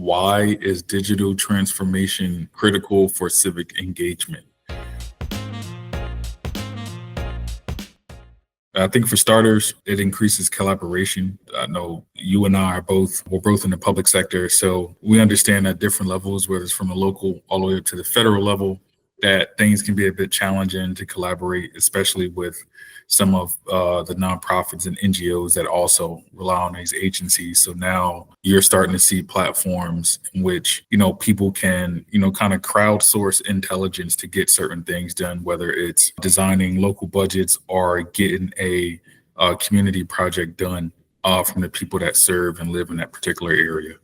Why is digital transformation critical for civic engagement? I think for starters, it increases collaboration. I know you and I we're both in the public sector, so we understand at different levels, whether it's from the local all the way up to the federal level, that things can be a bit challenging to collaborate, especially with some of the nonprofits and NGOs that also rely on these agencies. So now you're starting to see platforms in which, people can, kind of crowdsource intelligence to get certain things done, whether it's designing local budgets or getting a community project done from the people that serve and live in that particular area.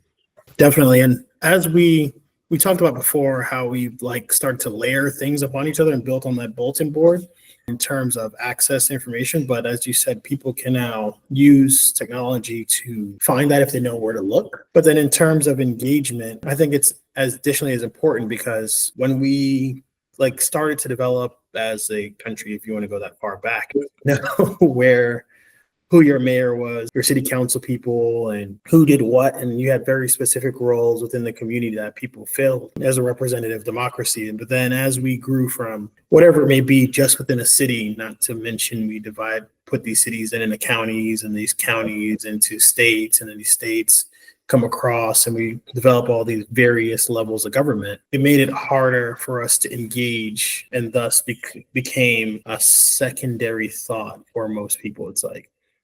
Definitely. And as we talked about before, how we started to layer things upon each other and built on that bulletin board in terms of access to information. But as you said, people can now use technology to find that if they know where to look. But then in terms of engagement, I think it's additionally as important, because when we started to develop as a country, if you want to go that far back, where who your mayor was, your city council people, and who did what. And you had very specific roles within the community that people filled as a representative democracy. But then as we grew from whatever it may be just within a city, not to mention we put these cities into counties and these counties into states, and then these states come across, and we develop all these various levels of government. It made it harder for us to engage, and thus became a secondary thought for most people.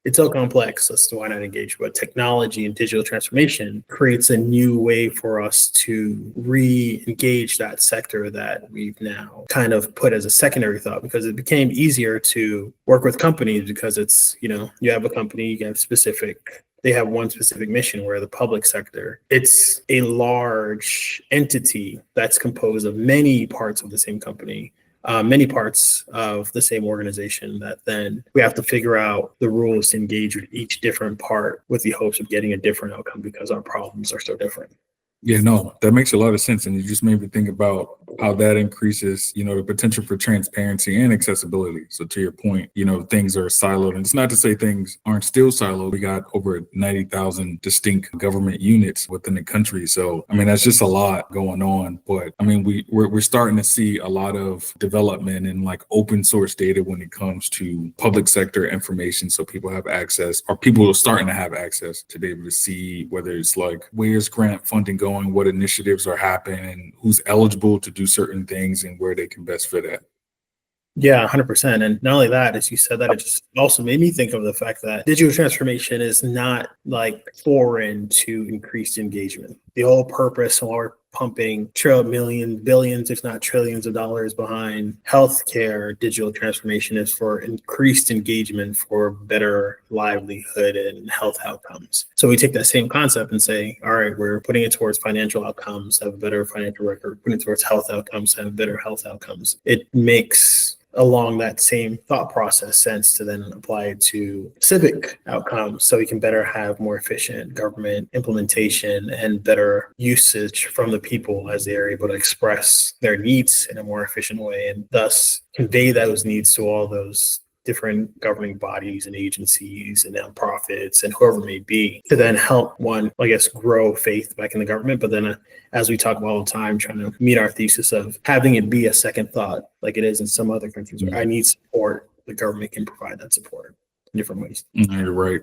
It's so complex as to why not engage, but technology and digital transformation creates a new way for us to re-engage that sector that we've now kind of put as a secondary thought, because it became easier to work with companies because it's, you have a company, they have one specific mission, where the public sector, it's a large entity that's composed of many parts of the same company. Many parts of the same organization, that then we have to figure out the rules to engage with each different part with the hopes of getting a different outcome, because our problems are so different. Yeah, no, that makes a lot of sense. And you just made me think about how that increases, the potential for transparency and accessibility. So to your point, things are siloed. And it's not to say things aren't still siloed. We got over 90,000 distinct government units within the country. So, that's just a lot going on. But we're starting to see a lot of development in open source data when it comes to public sector information. So people have access, or people are starting to have access to be able to see whether it's where's grant funding going, what initiatives are happening, who's eligible to do certain things, and where they can best fit at. Yeah, 100%. And not only that, as you said that, it just also made me think of the fact that digital transformation is not foreign to increased engagement. The whole purpose of our pumping millions, billions, if not trillions of dollars behind healthcare digital transformation is for increased engagement, for better livelihood and health outcomes. So we take that same concept and say, all right, we're putting it towards financial outcomes, have a better financial record, putting it towards health outcomes, have better health outcomes. It makes, along that same thought process, sense to then apply it to civic outcomes, so we can better have more efficient government implementation and better usage from the people as they are able to express their needs in a more efficient way, and thus convey those needs to all those different governing bodies and agencies and nonprofits and whoever it may be, to then help grow faith back in the government. But then as we talk about all the time, trying to meet our thesis of having it be a second thought, like it is in some other countries, where I need support, the government can provide that support in different ways. You're right.